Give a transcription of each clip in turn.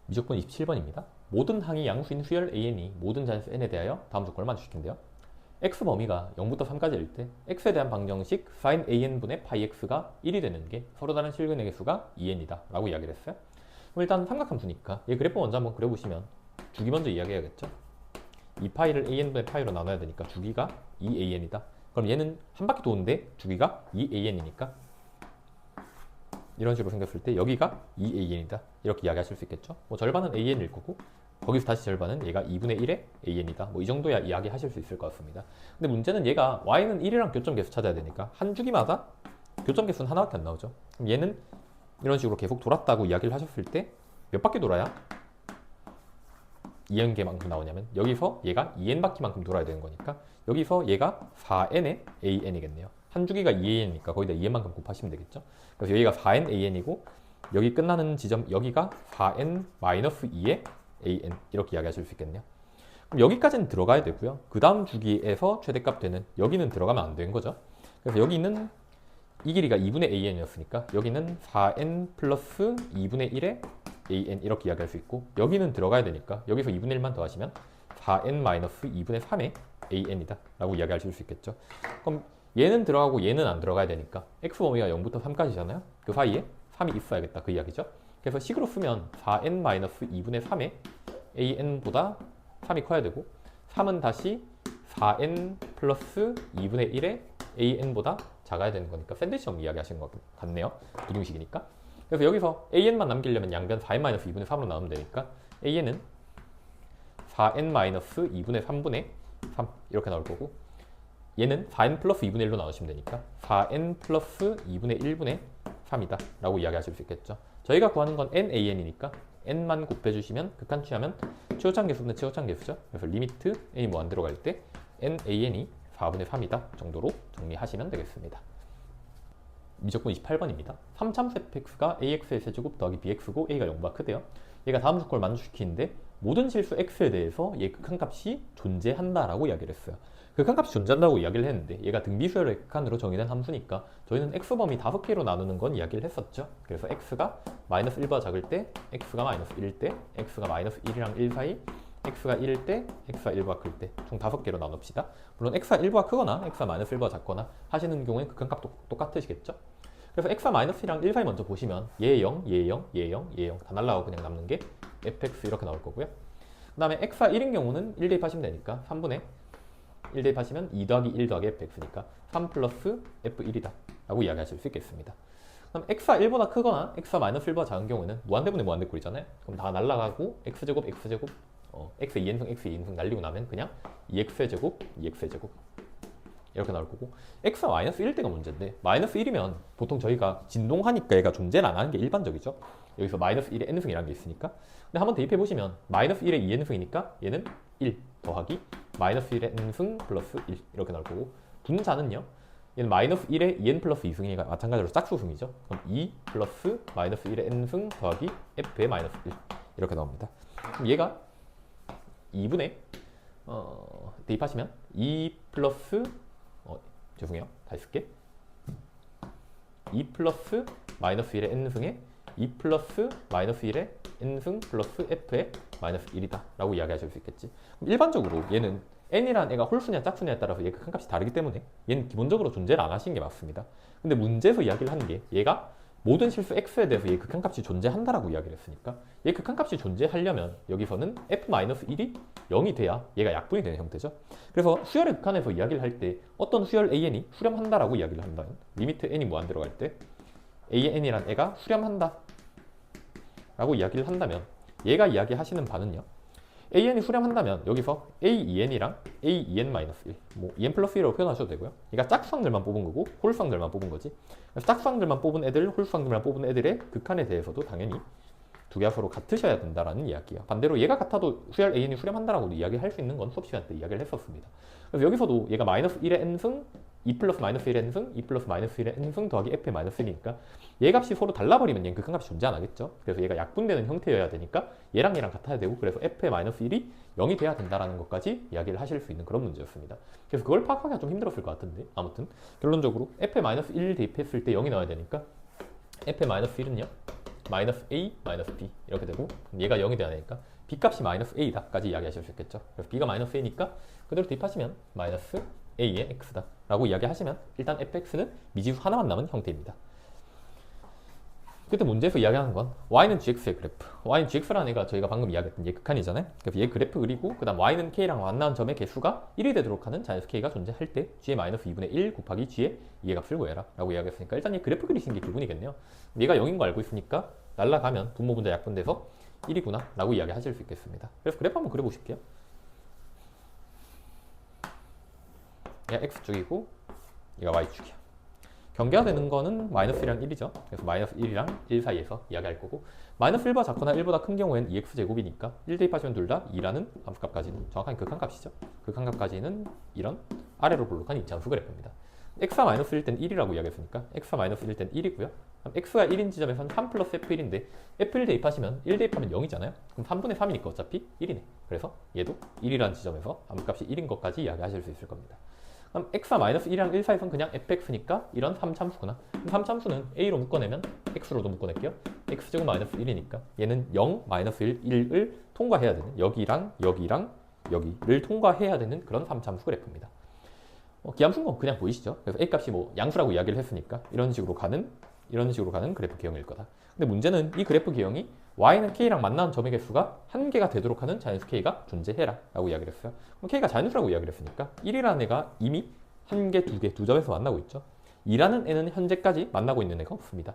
미적분 27번입니다. 모든 항이 양수인 수열 AN이 모든 자연수 N에 대하여 다음 조건을 만족시킨대요. x 범위가 0부터 3까지일 때 x에 대한 방정식 sin AN분의 파이 x가 1이 되는 게 서로 다른 실근의 개수가 2n이다 라고 이야기를 했어요. 그럼 일단 삼각함수니까 얘 그래프 먼저 한번 그려보시면 주기 먼저 이야기해야겠죠. 이 파이를 AN분의 파이로 나눠야 되니까 주기가 2AN이다. 그럼 얘는 한 바퀴 도는데 주기가 2AN이니까 이런 식으로 생겼을 때 여기가 2AN이다 이렇게 이야기하실 수 있겠죠. 뭐 절반은 AN일 거고 거기서 다시 절반은 얘가 2분의 1의 AN이다. 뭐 이 정도야 이야기하실 수 있을 것 같습니다. 근데 문제는 얘가 Y는 1이랑 교점계수 찾아야 되니까 한 주기마다 교점계수는 하나밖에 안 나오죠. 그럼 얘는 이런 식으로 계속 돌았다고 이야기를 하셨을 때 몇 바퀴 돌아야 2n개만큼 나오냐면 여기서 얘가 2n바퀴만큼 돌아야 되는 거니까 여기서 얘가 4n의 AN이겠네요. 한 주기가 2AN이니까 거기다 2n만큼 곱하시면 되겠죠. 그래서 여기가 4n AN이고 여기 끝나는 지점 여기가 4n-2의 AN 이렇게 이야기하실 수 있겠네요. 그럼 여기까지는 들어가야 되고요. 그 다음 주기에서 최대값 되는 여기는 들어가면 안 되는 거죠. 그래서 여기는 이 길이가 2분의 AN이었으니까 여기는 4n 플러스 2분의 1의 AN 이렇게 이야기할 수 있고 여기는 들어가야 되니까 여기서 2분의 1만 더하시면 4n-2분의 3의 AN이다 라고 이야기하실 수 있겠죠. 그럼 얘는 들어가고 얘는 안 들어가야 되니까 x 범위가 0부터 3까지잖아요. 그 사이에 3이 있어야겠다 그 이야기죠. 그래서 식으로 쓰면 4n-2분의 3의 AN보다 3이 커야 되고 3은 다시 4n 플러스 2분의 1의 AN보다 작아야 되는 거니까 샌드위치형 이야기하시는 것 같네요. 부등식이니까. 그래서 여기서 AN만 남기려면 양변 4n-2분의 3으로 나오면 되니까 AN은 4n-2분의 3분의 3 이렇게 나올 거고 얘는 4n 플러스 2분의 1로 나오시면 되니까 4n 플러스 2분의 1분의 3이다 라고 이야기하실 수 있겠죠. 저희가 구하는 건 NAN이니까 n만 곱해주시면 극한 취하면 최고차항 개수분의 최고차항 개수죠. 그래서 리미트 n이 뭐 안 들어갈 때 NAN이 4분의 3이다 정도로 정리하시면 되겠습니다. 미적분 28번입니다. 3참수 fx가 ax의 세제곱 더하기 bx고 a가 0보다 크대요. 얘가 다음 조건을 만족시키는데 모든 실수 x에 대해서 얘 극한값이 존재한다라고 이야기를 했어요. 극한값이 존재한다고 이야기를 했는데 얘가 등비수열의 극한으로 정의된 함수니까 저희는 x범위 5개로 나누는 건 이야기를 했었죠. 그래서 x가 마이너스 1보다 작을 때, x가 마이너스 1일 때, x가 마이너스 1이랑 1 사이, x가 1일 때, x가 1보다 클 때 총 5개로 나눕시다. 물론 x가 1보다 크거나 x가 마이너스 1보다 작거나 하시는 경우에 극한값도 똑같으시겠죠. 그래서 x가 마이너스 1이랑 1 사이 먼저 보시면 얘 0, 얘 0, 얘 0, 얘 0 다 날라가고 그냥 남는 게 fx 이렇게 나올 거고요. 그 다음에 x가 1인 경우는 1 대입하시면 되니까 3분의 1 대입하시면 2 더하기 1 더하기 fx니까 3 플러스 f1이다 라고 이야기하실 수 있겠습니다. 그럼 x가 1보다 크거나 x가 마이너스 1보다 작은 경우에는 무한대분의 무한대꼴이잖아요. 그럼 다 날라가고 x제곱 x제곱 x 2n승 x 2n승 날리고 나면 그냥 2x의 제곱 2x의 제곱 이렇게 나올 거고 x가 마이너스 1일 때가 문제인데 마이너스 1이면 보통 저희가 진동하니까 얘가 존재를 안 하는 게 일반적이죠. 여기서 마이너스 1의 n승이라는 게 있으니까 근데 한번 대입해 보시면 마이너스 1의 2n승이니까 얘는 1 더하기 마이너스 1의 n승 플러스 1 이렇게 나올 거고 분자는요 얘는 마이너스 1의 2n 플러스 2승이니까 마찬가지로 짝수승이죠. 그럼 2 플러스 마이너스 1의 n승 더하기 f의 마이너스 1 이렇게 나옵니다. 그럼 얘가 2분의 대입하시면 2 플러스 죄송해요. 다시 쓸게. 2 플러스 마이너스 1의 n승에 2 플러스 마이너스 1의 n승 플러스 f의 마이너스 1이다 라고 이야기하실 수 있겠지. 그럼 일반적으로 얘는 n이라는 애가 홀수냐 짝수냐에 따라서 얘 극한값이 다르기 때문에 얘는 기본적으로 존재를 안 하시는 게 맞습니다. 근데 문제에서 이야기를 하는 게 얘가 모든 실수 x에 대해서 얘 극한값이 존재한다라고 이야기를 했으니까 얘 극한값이 존재하려면 여기서는 f-1이 0이 돼야 얘가 약분이 되는 형태죠. 그래서 수열의 극한에서 이야기를 할 때 어떤 수열 an이 수렴한다라고 이야기를 한다면 리미트 n이 무한 들어갈 때 an이란 애가 수렴한다 라고 이야기를 한다면 얘가 이야기하시는 바는요 an이 수렴한다면 여기서 a2n이랑 a2n-1 뭐 2n 플러스 1이라고 표현하셔도 되고요. 얘가 짝수항들만 뽑은 거고 홀수항들만 뽑은 거지. 그래서 짝수항들만 뽑은 애들, 홀수항들만 뽑은 애들의 극한에 대해서도 당연히 두 개가 서로 같으셔야 된다라는 이야기야. 반대로 얘가 같아도 수열 an이 수렴한다라고도 이야기할 수 있는 건 수업 시간 때 이야기를 했었습니다. 그래서 여기서도 얘가 마이너스 1의 n승 2 플러스 마이너스 1의 n승 2 플러스 마이너스 1의 n승 더하기 f의 마이너스 1이니까 얘 값이 서로 달라버리면 얘는 극한값이 존재 안 하겠죠. 그래서 얘가 약분되는 형태여야 되니까 얘랑 얘랑 같아야 되고 그래서 f의 마이너스 1이 0이 돼야 된다라는 것까지 이야기를 하실 수 있는 그런 문제였습니다. 그래서 그걸 파악하기가 좀 힘들었을 것 같은데 아무튼 결론적으로 f의 마이너스 1 대입했을 때 0이 나와야 되니까 f의 마이너스 1은요 마이너스 A 마이너스 B 이렇게 되고 얘가 0이 돼야 되니까 B 값이 마이너스 A다까지 이야기하실 수 있겠죠. 그래서 B가 마이너스 A니까 그대로 대입하시면 마이너스 A의 X다 라고 이야기하시면 일단 fx는 미지수 하나만 남은 형태입니다. 그때 문제에서 이야기하는 건 y는 gx의 그래프, y는 gx라는 애가 저희가 방금 이야기했던 얘 극한이잖아요. 그래서 얘 그래프 그리고 그 다음 y는 k랑 만나는 점의 개수가 1이 되도록 하는 자연수 k가 존재할 때 g의 마이너스 2분의 1 곱하기 g의 2의 값을 구해라 라고 이야기했으니까 일단 얘 그래프 그리시는 게 기본이겠네요. 얘가 0인 거 알고 있으니까 날라가면 분모 분자 약분돼서 1이구나 라고 이야기하실 수 있겠습니다. 그래서 그래프 한번 그려보실게요. 얘가 x축이고 얘가 y축이야. 경계가 되는 거는 마이너스 1이랑 1이죠. 그래서 마이너스 1이랑 1 사이에서 이야기할 거고 마이너스 1보다 작거나 1보다 큰 경우에는 2x제곱이니까 1 대입하시면 둘 다 2라는 함수값까지는 정확한 극한값이죠. 극한값까지는 이런 아래로 볼록한 이차함수 그래프입니다. x가 마이너스 1일 땐 1이라고 이야기했으니까 x가 마이너스 1일 땐 1이고요. 그럼 x가 1인 지점에서는 3 플러스 f1인데 f1 대입하시면 1 대입하면 0이잖아요. 그럼 3분의 3이니까 어차피 1이네. 그래서 얘도 1이라는 지점에서 함수값이 1인 것까지 이야기하실 수 있을 겁니다. 그럼 x가 마이너스 1이랑 1 사이에서는 그냥 fx니까 이런 3참수구나. 3참수는 a로 묶어내면 x로도 묶어낼게요. x제곱 마이너스 1이니까 얘는 0, 마이너스 1, 1을 통과해야 되는 여기랑 여기랑 여기를 통과해야 되는 그런 3참수 그래프입니다. 기함수인 건 그냥 보이시죠? 그래서 a 값이 뭐 양수라고 이야기를 했으니까 이런 식으로 가는 그래프 기형일 거다. 근데 문제는 이 그래프 기형이 y는 k랑 만나는 점의 개수가 한 개가 되도록 하는 자연수 k가 존재해라 라고 이야기를 했어요. 그럼 k가 자연수라고 이야기를 했으니까 1이라는 애가 이미 한 개, 두 개, 두 점에서 만나고 있죠. 2라는 애는 현재까지 만나고 있는 애가 없습니다.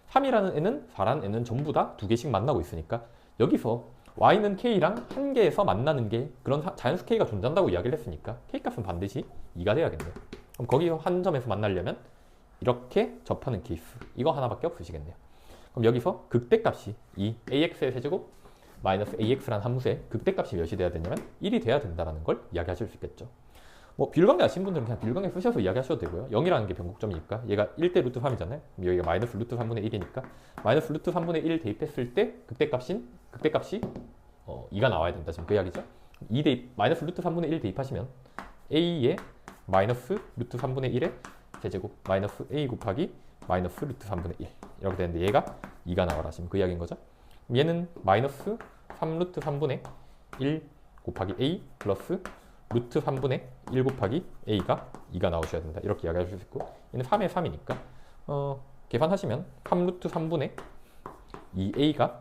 3이라는 애는 4라는 애는 전부 다 두 개씩 만나고 있으니까 여기서 y는 k랑 한 개에서 만나는 게 그런 자연수 k가 존재한다고 이야기를 했으니까 k값은 반드시 2가 돼야겠네요. 그럼 거기서 한 점에서 만나려면 이렇게 접하는 케이스 이거 하나밖에 없으시겠네요. 그럼 여기서 극대값이 이 ax의 세제곱 마이너스 ax라는 함수의 극대값이 몇이 돼야 되냐면 1이 돼야 된다는 걸 이야기하실 수 있겠죠. 뭐 비율관계 아시는 분들은 그냥 비율관계 쓰셔서 이야기하셔도 되고요. 0이라는 게 변곡점이니까 얘가 1대 루트 3이잖아요. 여기가 마이너스 루트 3분의 1이니까 마이너스 루트 3분의 1 대입했을 때 극대값이 2가 나와야 된다. 지금 그 이야기죠. 마이너스 루트 3분의 1 대입하시면 a의 마이너스 루트 3분의 1의 세제곱 마이너스 a 곱하기 마이너스 루트 3분의 1 이렇게 되는데 얘가 2가 나와라. 지금 그 이야기인 거죠. 얘는 마이너스 3 루트 3분의 1 곱하기 a 플러스 루트 3분의 1 곱하기 a가 2가 나오셔야 된다. 이렇게 이야기하실 수 있고 얘는 3의 3이니까 계산하시면 3 루트 3분의 2a가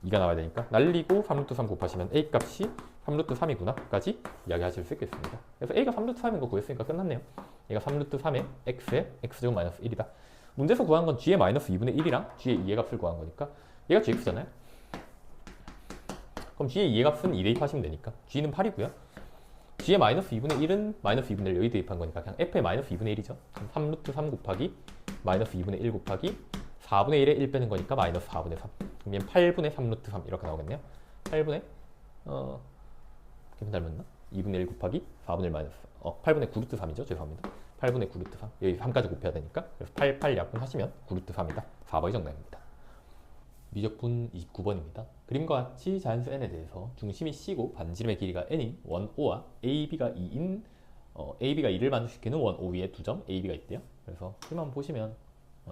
2가 나와야 되니까 날리고 3 루트 3 곱하시면 a 값이 3 루트 3이구나 까지 이야기하실 수 있겠습니다. 그래서 a가 3 루트 3인 거 구했으니까 끝났네요. 얘가 3 루트 3의 x의 x제곱 마이너스 1이다. 문제에서 구한 건 g의 마이너스 2분의 1이랑 g의 2의 값을 구한 거니까 얘가 gx잖아요. 그럼 g의 2의 값은 2 대입하시면 되니까 g는 8이고요. g의 마이너스 2분의 1은 마이너스 2분의 1 여기 대입한 거니까 그냥 f의 마이너스 2분의 1이죠. 그럼 3 루트 3 곱하기 마이너스 2분의 1 곱하기 4분의 1에 1 빼는 거니까 마이너스 4분의 3. 그럼 얘는 8분의 3 루트 3 이렇게 나오겠네요. 8분의 기분 닮았나? 2분의 1 곱하기 4분의 1 마이너스 8분의 9 루트 3이죠. 죄송합니다. 8분의 9 루트 3. 여기 3까지 곱해야 되니까 그래서 8 약분하시면 9 루트 3이다. 4번이 정답입니다. 미적분 29번입니다. 그림과 같이 자연수 n에 대해서 중심이 c고 반지름의 길이가 n인 원 O와 AB가 2인 AB가 2를 만족시키는 원 O 위에 두 점 AB가 있대요. 그래서 그림 한번 보시면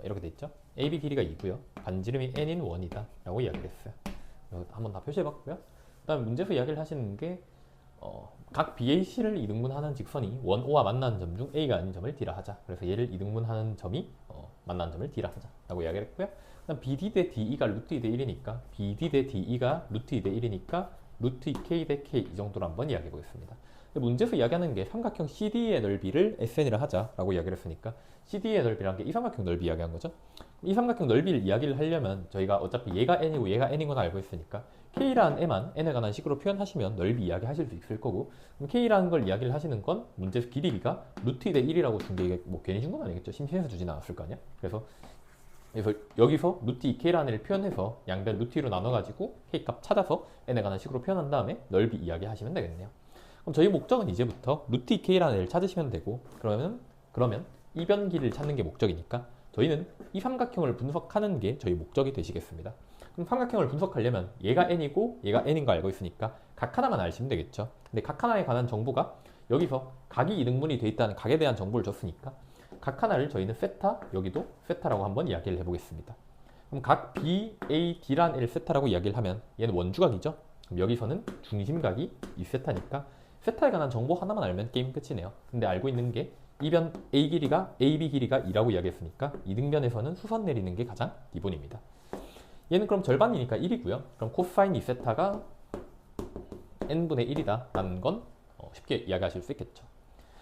이렇게 돼 있죠. AB 길이가 2고요. 반지름이 n인 원이다 라고 이야기를 했어요. 한번 다 표시해봤고요. 그 다음에 문제에서 이야기를 하시는 게 각 BAC를 이등분하는 직선이 원 O와 만나는 점 중 A가 아닌 점을 D라 하자. 그래서 얘를 이등분하는 점이 만나는 점을 D라 하자 라고 이야기를 했고요. 그다음 BD 대 DE가 루트 2 대 1이니까 BD 대 DE가 루트 2 대 1이니까 루트 2K 대 K 이 정도로 한번 이야기해 보겠습니다. 문제에서 이야기하는 게 삼각형 CD의 넓이를 SN이라 하자라고 이야기를 했으니까 CD의 넓이라는 게 이 삼각형 넓이 이야기한 거죠. 이 삼각형 넓이를 이야기를 하려면 저희가 어차피 얘가 n이고 얘가 n인 건 알고 있으니까 K라는 애만 n에 관한 식으로 표현하시면 넓이 이야기하실 수 있을 거고 그럼 K라는 걸 이야기를 하시는 건 문제에서 길이가 루트 2 대 1이라고 준 게 이게 뭐 괜히 준 건 아니겠죠. 심심해서 주진 않았을 거 아니야. 그래서 여기서 루트 2K라는 애를 표현해서 양변 루트 2로 나눠가지고 K값 찾아서 n에 관한 식으로 표현한 다음에 넓이 이야기하시면 되겠네요. 그럼 저희 목적은 이제부터 루트 2K라는 애를 찾으시면 되고 그러면 이변 길이를 찾는 게 목적이니까 저희는 이 삼각형을 분석하는 게 저희 목적이 되시겠습니다. 그럼 삼각형을 분석하려면 얘가 n이고 얘가 n인 거 알고 있으니까 각 하나만 아시면 되겠죠. 근데 각 하나에 관한 정보가 여기서 각이 이등분이 돼 있다는 각에 대한 정보를 줬으니까 각 하나를 저희는 세타, 여기도 세타라고 한번 이야기를 해보겠습니다. 그럼 각 B, A, D란 L 세타라고 이야기를 하면 얘는 원주각이죠. 그럼 여기서는 중심각이 이 세타니까 세타에 관한 정보 하나만 알면 게임 끝이네요. 근데 알고 있는 게 이변 A 길이가 AB 길이가 2라고 이야기했으니까 이등변에서는 수선 내리는 게 가장 기본입니다. 얘는 그럼 절반이니까 1이고요. 그럼 코사인 2세타가 n분의 1이다 라는 건 쉽게 이야기하실 수 있겠죠.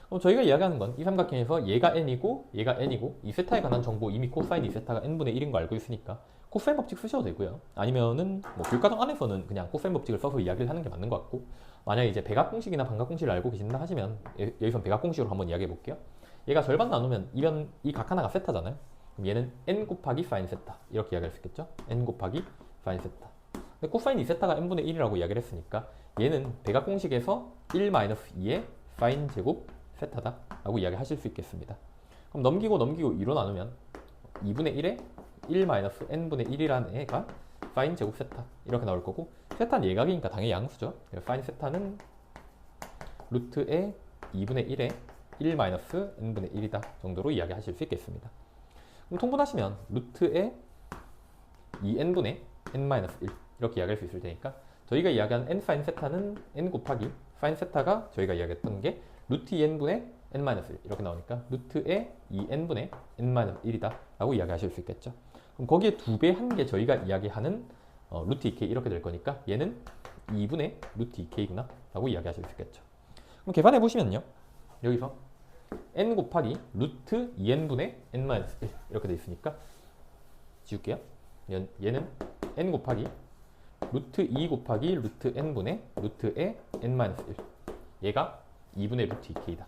그럼 저희가 이야기하는 건 이 삼각형에서 얘가 n이고 얘가 n이고 이 세타에 관한 정보 이미 코사인 2세타가 n분의 1인 거 알고 있으니까 코사인 법칙 쓰셔도 되고요. 아니면은 뭐 교과정 안에서는 그냥 코사인 법칙을 써서 이야기를 하는 게 맞는 것 같고, 만약에 이제 백악공식이나 반각공식을 알고 계신다 하시면 여기선 백악공식으로 한번 이야기해 볼게요. 얘가 절반 나누면 이 각 하나가 세타잖아요. 그럼 얘는 n 곱하기 사인 세타 이렇게 이야기할 수 있겠죠. n 곱하기 사인 세타. 근데 코사인 2세타가 n분의 1이라고 이야기를 했으니까 얘는 백악공식에서 1-2의 사인 제곱 세타다 라고 이야기하실 수 있겠습니다. 그럼 넘기고 2로 나누면 2분의 1에 1-n분의 1이라는 애가 사인 제곱 세타 이렇게 나올 거고, 세타는 예각이니까 당연히 양수죠. 사인 세타는 루트의 2분의 1에 1-n분의 1이다 정도로 이야기하실 수 있겠습니다. 그럼 통분하시면 루트의 2n분의 n-1 이렇게 이야기할 수 있을 테니까 저희가 이야기한 n 사인 세타는 n 곱하기 사인 세타가 저희가 이야기했던 게 루트 2n분의 n-1 이렇게 나오니까 루트의 2n분의 n-1이다 라고 이야기하실 수 있겠죠. 그럼 거기에 2배 한 게 저희가 이야기하는 루트 2k 이렇게 될 거니까 얘는 2분의 루트 2k구나 라고 이야기하실 수 있겠죠. 그럼 계산해 보시면요, 여기서 n 곱하기 루트 2n분의 n-1 이렇게 돼 있으니까 지울게요. 얘는 n 곱하기 루트 2 곱하기 루트 n분의 루트의 n-1 얘가 2분의 루트 2k다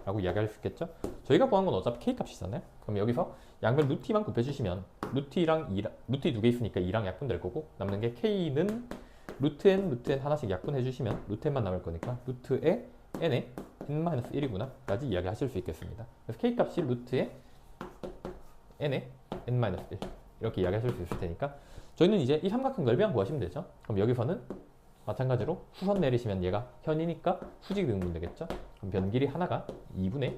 라고 이야기할 수 있겠죠. 저희가 구한 건 어차피 k 값이잖아요. 그럼 여기서 양변 루트 2만 곱해주시면 루트 2 두 개 있으니까 2랑 약분될 거고, 남는 게 k는 루트 n 하나씩 약분해주시면 루트 n만 남을 거니까 루트의 n에 n-1이구나 까지 이야기하실 수 있겠습니다. 그래서 k 값이 루트의 n에 n-1 이렇게 이야기하실 수 있을 테니까 저희는 이제 이 삼각형 넓이만 구하시면 되죠. 그럼 여기서는 마찬가지로 수선 내리시면 얘가 현이니까 수직 등분 되겠죠. 그럼 변 길이 하나가 2분의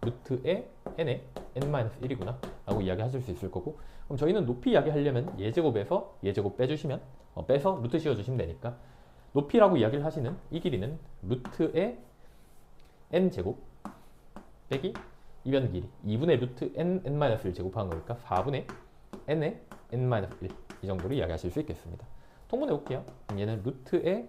루트의 n에 n-1이구나 라고 이야기하실 수 있을 거고, 그럼 저희는 높이 이야기하려면 예제곱에서 예제곱 빼주시면 빼서 루트 씌워주시면 되니까 높이라고 이야기를 하시는 이 길이는 루트의 n제곱 빼기 이변 길이 2분의 루트 n-1 제곱한 거니까 4분의 n의 n-1 이 정도로 이야기하실 수 있겠습니다. 통분해 볼게요. 그럼 얘는 루트의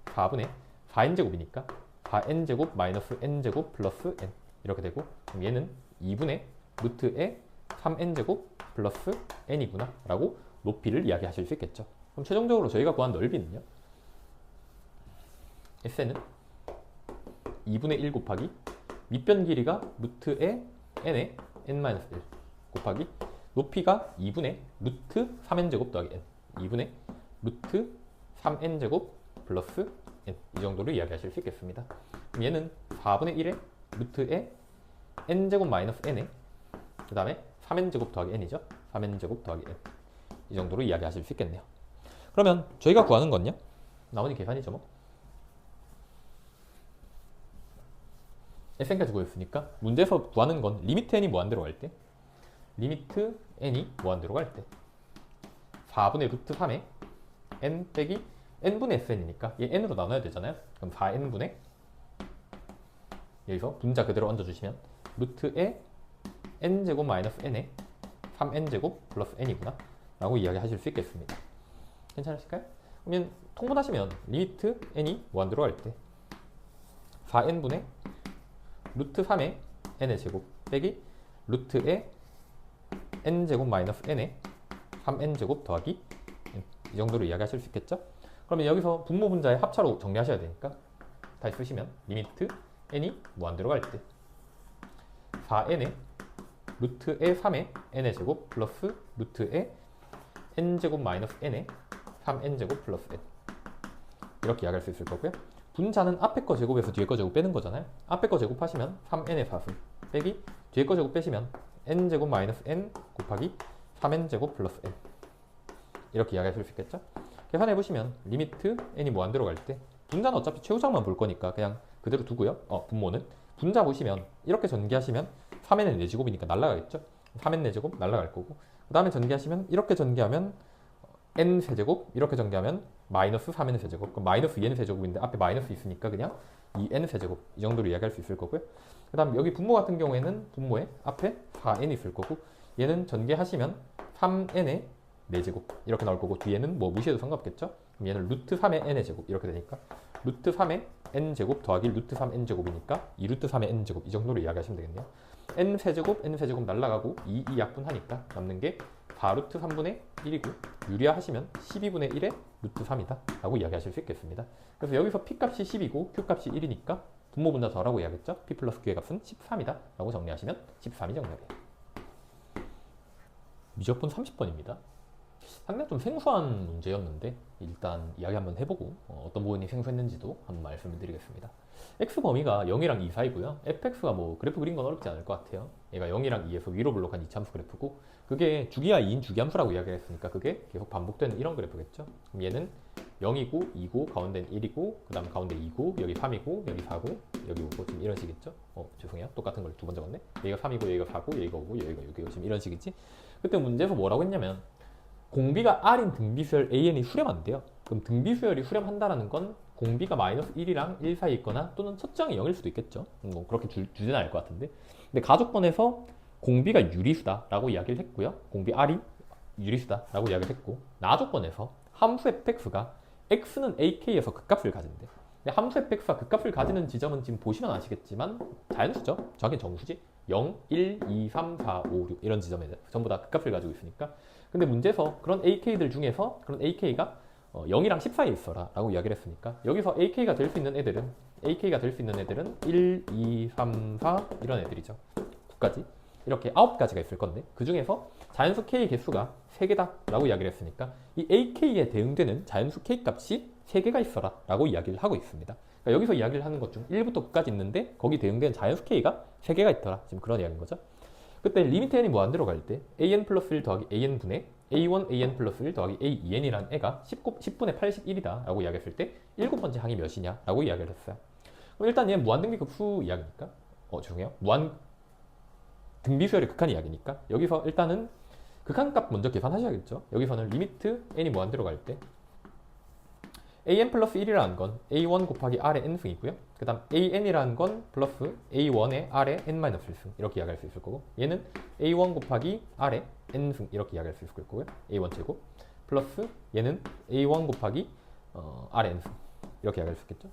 4분의 4n제곱이니까 4n제곱 마이너스 n제곱 플러스 n 이렇게 되고, 그럼 얘는 2분의 루트의 3n제곱 플러스 n이구나 라고 높이를 이야기하실 수 있겠죠. 그럼 최종적으로 저희가 구한 넓이는요, S는 2분의 1 곱하기 밑변 길이가 루트의 n의 n-1 곱하기 높이가 2분의 루트 3n제곱 더하기 n 2분의 루트 3n제곱 플러스 n 이 정도로 이야기하실 수 있겠습니다. 그럼 얘는 4분의 1의 루트의 n제곱 마이너스 n에 그 다음에 3n제곱 더하기 n이죠. 3n제곱 더하기 n 이 정도로 이야기하실 수 있겠네요. 그러면 저희가 구하는 건요, 나머지 계산이죠 뭐. SN까지 구했으니까 문제에서 구하는 건 리미트 n이 무한대로 갈 때, 리미트 n이 무한대로 갈 때 4분의 루트 3에 n 빼기 n분의 sn이니까 얘 n으로 나눠야 되잖아요. 그럼 4n분의 여기서 분자 그대로 얹어주시면 루트의 n제곱 마이너스 n에 3n제곱 플러스 n이구나 라고 이야기하실 수 있겠습니다. 괜찮으실까요? 그러면 통분하시면 리미트 n이 무한대로 갈 때 4n분의 루트 3의 n의 제곱 빼기 루트의 n제곱 마이너스 n에 3n제곱 더하기 n 이 정도로 이야기하실 수 있겠죠? 그러면 여기서 분모 분자의 합차로 정리하셔야 되니까 다시 쓰시면 리미트 n이 무한대로 갈 때 4n의 루트의 3의 n의 제곱 플러스 루트의 n제곱 마이너스 n의 3n제곱 플러스 n 이렇게 이야기할 수 있을 거고요. 분자는 앞에 거 제곱에서 뒤에 거 제곱 빼는 거잖아요. 앞에 거 제곱하시면 3n의 4승 빼기 뒤에 거 제곱 빼시면 n제곱 마이너스 n 곱하기 3n제곱 플러스 n 이렇게 이야기하실 수 있겠죠? 계산해보시면 리미트 n이 무한대로 갈 때 분자는 어차피 최우상만 볼 거니까 그냥 그대로 두고요. 분모는 분자 보시면 이렇게 전개하시면 3n의 4제곱이니까 날라가겠죠? 3n 4제곱 날라갈 거고, 그 다음에 전개하시면 이렇게 전개하면 n 세제곱 이렇게 전개하면 마이너스 3n 세제곱. 그럼 마이너스 2n 세제곱인데 앞에 마이너스 있으니까 그냥 2n 세제곱 이 정도로 이야기할 수 있을 거고요. 그 다음 여기 분모 같은 경우에는 분모에 앞에 4n 있을 거고 얘는 전개하시면 3n의 4제곱 이렇게 나올 거고 뒤에는 뭐 무시해도 상관없겠죠. 그럼 얘는 루트 3의 n의 제곱 이렇게 되니까 루트 3의 n제곱 더하기 루트 3n제곱이니까 2 루트 3의 n제곱 이 정도로 이야기하시면 되겠네요. n세제곱 날라가고 2 약분하니까 남는 게 4 루트 3분의 1이고 유리화하시면 12분의 1의 루트 3이다 라고 이야기하실 수 있겠습니다. 그래서 여기서 P값이 10이고 Q값이 1이니까 분모분자 더라고 이야기했죠. P 플러스 Q의 값은 13이다 라고 정리하시면 13이 정답이에요. 미적분 30번입니다. 상당히 좀 생소한 문제였는데 일단 이야기 한번 해보고 어떤 부분이 생소했는지도 한번 말씀을 드리겠습니다. x 범위가 0이랑 2 사이고요. fx가 뭐 그래프 그린 건 어렵지 않을 것 같아요. 얘가 0이랑 2에서 위로 블록한 이차함수 그래프고 그게 주기하 2인 주기함수라고 이야기를 했으니까 그게 계속 반복되는 이런 그래프겠죠. 그럼 얘는 0이고 2고 가운데는 1이고 그 다음 가운데 2고 여기 3이고 여기 4고 여기 5고 지금 이런 식이겠죠. 죄송해요. 똑같은 걸 두 번 적었네. 여기가 3이고 여기가 4고 여기가 5고 여기가 6이고 지금 이런 식이지. 그때 문제에서 뭐라고 했냐면 공비가 R인 등비수열 AN이 수렴한대요. 그럼 등비수열이 수렴한다는 건 공비가 마이너스 1이랑 1 사이에 있거나 또는 첫정이 0일 수도 있겠죠. 뭐 그렇게 주제는 알 것 같은데. 근데 가족번에서 공비가 유리수다라고 이야기를 했고요. 공비 R이 유리수다라고 이야기를 했고 나족번에서 함수 fx가 x는 ak에서 극값을 가진대. 근데 함수 fx가 극값을 가지는 지점은 지금 보시면 아시겠지만 자연수죠. 정확히 정수지. 0, 1, 2, 3, 4, 5, 6 이런 지점에 전부 다 극값을 가지고 있으니까 근데 문제에서 그런 ak들 중에서 그런 ak가 0이랑 10 사이에 있어라 라고 이야기를 했으니까 여기서 ak가 될 수 있는 애들은 1, 2, 3, 4 이런 애들이죠. 9까지 이렇게 9가지가 있을 건데 그 중에서 자연수 k 개수가 3개다 라고 이야기를 했으니까 이 ak에 대응되는 자연수 k 값이 3개가 있어라 라고 이야기를 하고 있습니다. 그러니까 여기서 이야기를 하는 것 중 1부터 9까지 있는데 거기 대응되는 자연수 k가 3개가 있더라. 지금 그런 이야기인 거죠. 그때 리미트 n이 무한대로 갈 때 an 플러스 1 더하기 an 분의 a1 an 플러스 1 더하기 a2n이라는 애가 10분의 81이다 라고 이야기했을 때 7번째 항이 몇이냐 라고 이야기를 했어요. 그럼 일단 얘는 무한등비급수 이야기니까 죄송해요. 무한 등비수열의 극한 이야기니까 여기서 일단은 극한값 먼저 계산하셔야겠죠. 여기서는 리미트 n이 무한대로 갈 때 an 플러스 1이라는 건 a1 곱하기 r의 n승이고요. 그 다음 an이라는 건 플러스 a1의 r의 n-1승 이렇게 이야기할 수 있을 거고 얘는 a1 곱하기 r의 n승 이렇게 이야기할 수 있을 거고요. a1 제곱 플러스 얘는 a1 곱하기 r의 n승 이렇게 이야기할 수 있겠죠.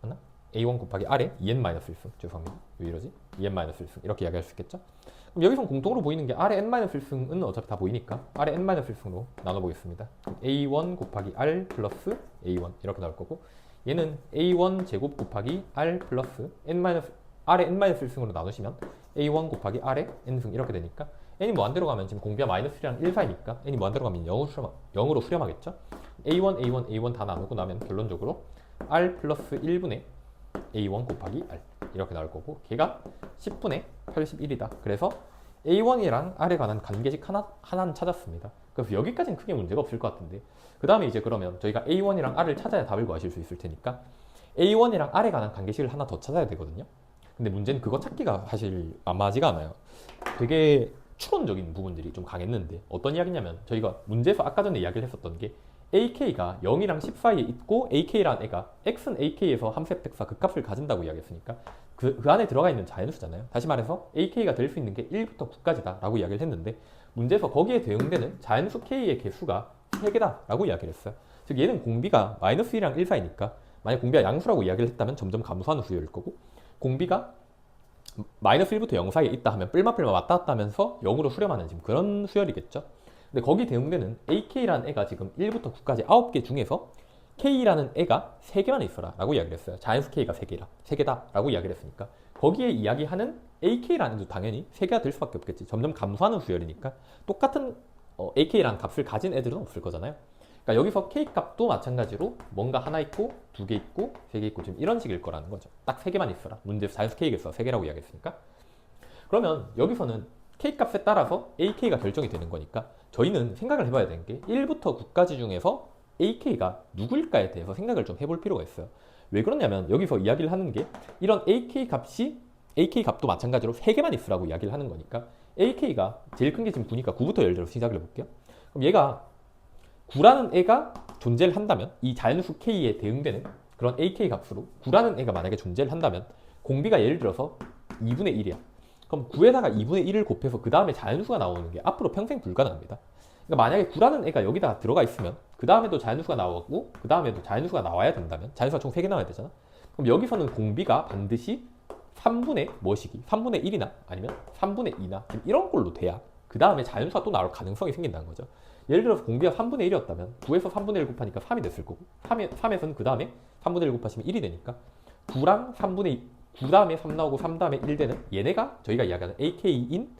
맞나? a1 곱하기 r의 2n-1승 죄송합니다. 왜 이러지? 2n-1승 이렇게 이야기할 수 있겠죠. 그럼 여기서 공통으로 보이는 게 r의 n-1승은 어차피 다 보이니까 r의 n-1승으로 나눠보겠습니다. a1 곱하기 r 플러스 a1 이렇게 나올 거고 얘는 a1 제곱 곱하기 r 플러스 r의 n-1승으로 나누시면 a1 곱하기 r의 n승 이렇게 되니까 n이 무한대로 가면 지금 공비가 마이너스 1이랑 1 사이니까 n이 무한대로 가면 0으로 수렴하겠죠. a1 다 나누고 나면 결론적으로 r 플러스 1분의 a1 곱하기 r 이렇게 나올 거고 걔가 10분의 81이다. 그래서 a1이랑 r에 관한 관계식 하나는 찾았습니다. 그래서 여기까지는 크게 문제가 없을 것 같은데 그 다음에 이제 그러면 저희가 a1이랑 r을 찾아야 답을 구하실 수 있을 테니까 a1이랑 r에 관한 관계식을 하나 더 찾아야 되거든요. 근데 문제는 그거 찾기가 사실 만만하지가 않아요. 되게 추론적인 부분들이 좀 강했는데 어떤 이야기냐면 저희가 문제에서 아까 전에 이야기를 했었던 게 ak가 0이랑 10 사이에 있고 ak라는 애가 x는 ak에서 함수 fx가 극값을 가진다고 이야기했으니까 그 안에 들어가 있는 자연수잖아요. 다시 말해서 ak가 될 수 있는 게 1부터 9까지다 라고 이야기를 했는데 문제에서 거기에 대응되는 자연수 k의 개수가 3개다 라고 이야기를 했어요. 즉 얘는 공비가 마이너스 1이랑 1 사이니까 만약 공비가 양수라고 이야기를 했다면 점점 감소하는 수열일 거고 공비가 마이너스 1부터 0 사이에 있다 하면 뿔마뿔마 왔다 갔다 하면서 0으로 수렴하는 지금 그런 수열이겠죠. 근데 거기 대응되는 ak라는 애가 지금 1부터 9까지 9개 중에서 k라는 애가 3개만 있어라 라고 이야기를 했어요. 자연수 k가 3개다 라고 이야기를 했으니까 거기에 이야기하는 ak라는 애도 당연히 3개가 될 수밖에 없겠지. 점점 감소하는 수열이니까 똑같은 ak라는 값을 가진 애들은 없을 거잖아요. 그러니까 여기서 k 값도 마찬가지로 뭔가 하나 있고 2개 있고 3개 있고 지금 이런 식일 거라는 거죠. 딱 3개만 있어라. 문제에서 자연수 k겠어 3개라고 이야기했으니까 그러면 여기서는 k 값에 따라서 ak가 결정이 되는 거니까 저희는 생각을 해봐야 되는 게 1부터 9까지 중에서 ak가 누구일까에 대해서 생각을 좀 해볼 필요가 있어요. 왜 그러냐면 여기서 이야기를 하는 게 이런 ak 값도 마찬가지로 3개만 있으라고 이야기를 하는 거니까 AK가 제일 큰 게 지금 9니까 9부터 예를 들어서 시작을 해볼게요. 그럼 얘가 9라는 애가 존재를 한다면 이 자연수 K에 대응되는 그런 AK 값으로 9라는 애가 만약에 존재를 한다면 공비가 예를 들어서 2분의 1이야. 그럼 9에다가 2분의 1을 곱해서 그 다음에 자연수가 나오는 게 앞으로 평생 불가능합니다. 그러니까 만약에 9라는 애가 여기다 들어가 있으면 그 다음에도 자연수가 나오고 그 다음에도 자연수가 나와야 된다면 자연수가 총 3개 나와야 되잖아. 그럼 여기서는 공비가 반드시 3분의 뭐시기 3분의 1이나 아니면 3분의 2나 이런 걸로 돼야 그 다음에 자연수가 또 나올 가능성이 생긴다는 거죠. 예를 들어서 공비가 3분의 1이었다면 9에서 3분의 1 곱하니까 3이 됐을 거고 3에서는 그 다음에 3분의 1 곱하시면 1이 되니까 9랑 3분의 2, 9 다음에 3 나오고 3 다음에 1 되는 얘네가 저희가 이야기하는 AK인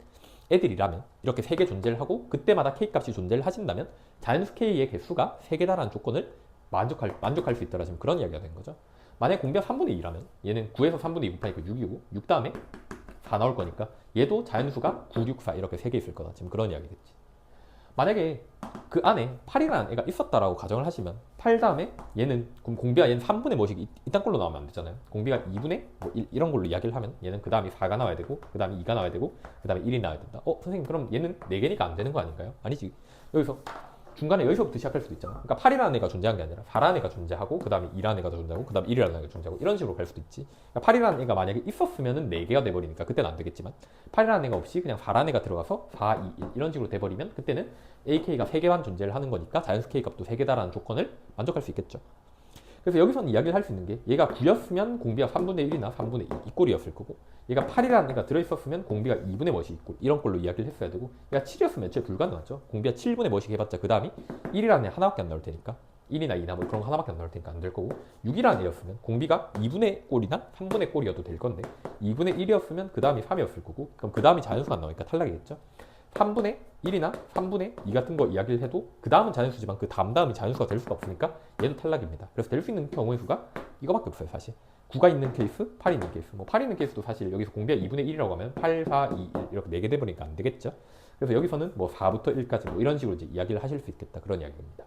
애들이라면 이렇게 3개 존재를 하고 그때마다 K값이 존재를 하신다면 자연수 K의 개수가 3개다라는 조건을 만족할 수 있다라 지금 그런 이야기가 된 거죠. 만약 공비가 3분의 2라면 얘는 9에서 3분의 2 곱하니까 6이고 6 다음에 4 나올 거니까 얘도 자연수가 9, 6, 4 이렇게 3개 있을 거다. 지금 그런 이야기겠지. 만약에 그 안에 8이라는 애가 있었다라고 가정을 하시면 8 다음에 얘는 그럼 공비가 얘는 3분의 뭐씩 이딴 걸로 나오면 안 되잖아요. 공비가 2분의 뭐 1 이런 걸로 이야기를 하면 얘는 그 다음에 4가 나와야 되고 그 다음에 2가 나와야 되고 그 다음에 1이 나와야 된다. 선생님 그럼 얘는 4개니까 안 되는 거 아닌가요? 아니지. 여기서 중간에 여기서부터 시작할 수도 있잖아. 그러니까 8이라는 애가 존재한 게 아니라 4라는 애가 존재하고 그 다음에 2라는 애가 존재하고 그 다음에 1이라는 애가 존재하고 이런 식으로 갈 수도 있지. 그러니까 8이라는 애가 만약에 있었으면 4개가 돼버리니까 그때는 안 되겠지만 8이라는 애가 없이 그냥 4라는 애가 들어가서 4, 2, 1 이런 식으로 돼버리면 그때는 AK가 3개만 존재를 하는 거니까 자연수 K값도 3개다라는 조건을 만족할 수 있겠죠. 그래서 여기서는 이야기를 할 수 있는 게 얘가 9였으면 공비가 3분의 1이나 3분의 2 꼴이었을 거고 얘가 8이라는 애가 들어있었으면 공비가 2분의 뭐씩 있고 이런 걸로 이야기를 했어야 되고 얘가 7이었으면 애초에 불가능하죠. 공비가 7분의 뭐씩 해봤자 그 다음이 1이라는 애 하나밖에 안 나올 테니까 1이나 2나 뭐 그런 거 하나밖에 안 나올 테니까 안 될 거고 6이라는 애였으면 공비가 2분의 꼴이나 3분의 꼴이어도 될 건데 2분의 1이었으면 그 다음이 3이었을 거고 그럼 그 다음이 자연수가 안 나오니까 탈락이겠죠. 3분의 1이나 3분의 2 같은 거 이야기를 해도 그 다음은 자연수지만 그 다음이 자연수가 될 수가 없으니까 얘도 탈락입니다. 그래서 될 수 있는 경우의 수가 이거밖에 없어요. 사실 9가 있는 케이스, 8이 있는 케이스. 뭐 8이 있는 케이스도 사실 여기서 공비가 2분의 1이라고 하면 8, 4, 2, 1 이렇게 4개 돼버리니까 안 되겠죠. 그래서 여기서는 뭐 4부터 1까지 뭐 이런 식으로 이제 이야기를 하실 수 있겠다. 그런 이야기입니다.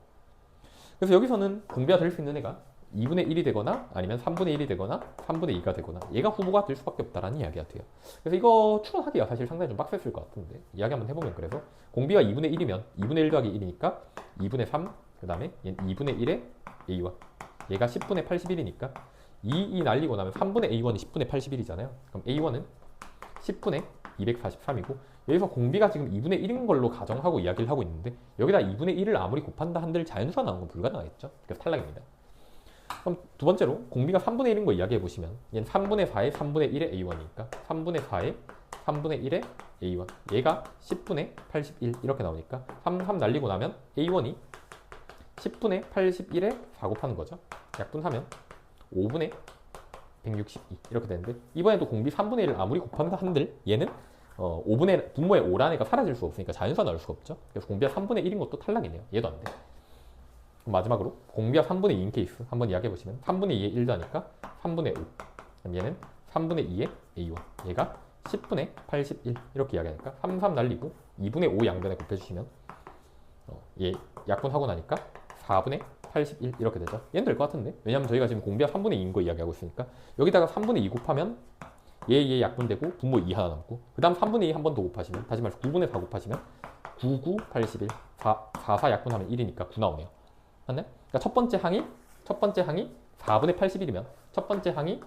그래서 여기서는 공비가 될 수 있는 애가 2분의 1이 되거나 아니면 3분의 1이 되거나 3분의 2가 되거나 얘가 후보가 될 수밖에 없다라는 이야기가 돼요. 그래서 이거 추론하기가 사실 상당히 좀 빡셌을 것 같은데 이야기 한번 해보면 그래서 공비가 2분의 1이면 2분의 1 더하기 1이니까 2분의 3, 그 다음에 얘는 2분의 1의 A1 얘가 10분의 81이니까 2 날리고 나면 3분의 A1이 10분의 81이잖아요. 그럼 A1은 10분의 243이고 여기서 공비가 지금 2분의 1인 걸로 가정하고 이야기를 하고 있는데 여기다 2분의 1을 아무리 곱한다 한들 자연수가 나오는 건 불가능하겠죠. 그래서 탈락입니다. 그럼 두 번째로 공비가 3분의 1인 거 이야기해 보시면 얘는 3분의 4의 3분의 1의 A1이니까 3분의 4의 3분의 1의 A1 얘가 10분의 81 이렇게 나오니까 3 날리고 나면 A1이 10분의 81에 4 곱하는 거죠. 약분하면 5분의 162 이렇게 되는데 이번에도 공비 3분의 1을 아무리 곱한다 한들 얘는 5분의 분모의 5라는 애가 사라질 수가 없으니까 자연수가 나올 수가 없죠. 그래서 공비가 3분의 1인 것도 탈락이네요. 얘도 안 돼. 마지막으로 공비가 3분의 2인 케이스 한번 이야기해 보시면 3분의 2의 1도 하니까 3분의 5 그럼 얘는 3분의 2의 A1 얘가 10분의 81 이렇게 이야기하니까 3 날리고 2분의 5 양변에 곱해주시면 얘 약분하고 나니까 4분의 81 이렇게 되죠. 얘는 될 것 같은데 왜냐면 저희가 지금 공비가 3분의 2인 거 이야기하고 있으니까 여기다가 3분의 2 곱하면 얘 약분되고 분모 2 하나 남고 그 다음 3분의 2 한 번 더 곱하시면 다시 말해서 9분의 4 곱하시면 9, 9, 81 4 약분하면 1이니까 9 나오네요. 맞나요? 그러니까 첫 번째 항이 4분의 81이면 첫 번째 항이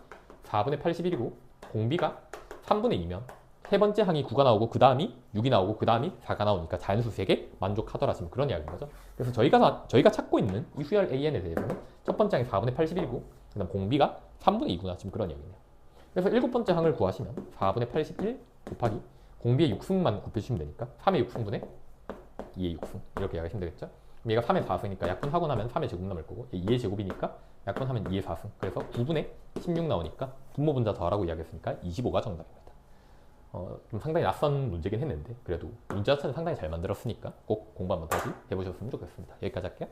4분의 81이고 공비가 3분의 2면 세 번째 항이 9가 나오고 그 다음이 6이 나오고 그 다음이 4가 나오니까 자연수 3개 만족하더라 지금 그런 이야기인 거죠. 그래서 저희가 찾고 있는 이 수열 AN에 대해서는 첫 번째 항이 4분의 81이고 그 다음 공비가 3분의 2구나 지금 그런 이야기네요. 그래서 일곱 번째 항을 구하시면 4분의 81 곱하기 공비의 6승만 곱해주시면 되니까 3의 6승분의 2의 6승 이렇게 이야기하시면 되겠죠. 얘가 3의 4승이니까 약분하고 나면 3의 제곱 남을 거고 2의 제곱이니까 약분하면 2의 4승 그래서 9분의 16 나오니까 분모 분자 더하라고 이야기했으니까 25가 정답입니다. 좀 상당히 낯선 문제긴 했는데 그래도 문제 자체는 상당히 잘 만들었으니까 꼭 공부 한번 다시 해보셨으면 좋겠습니다. 여기까지 할게요.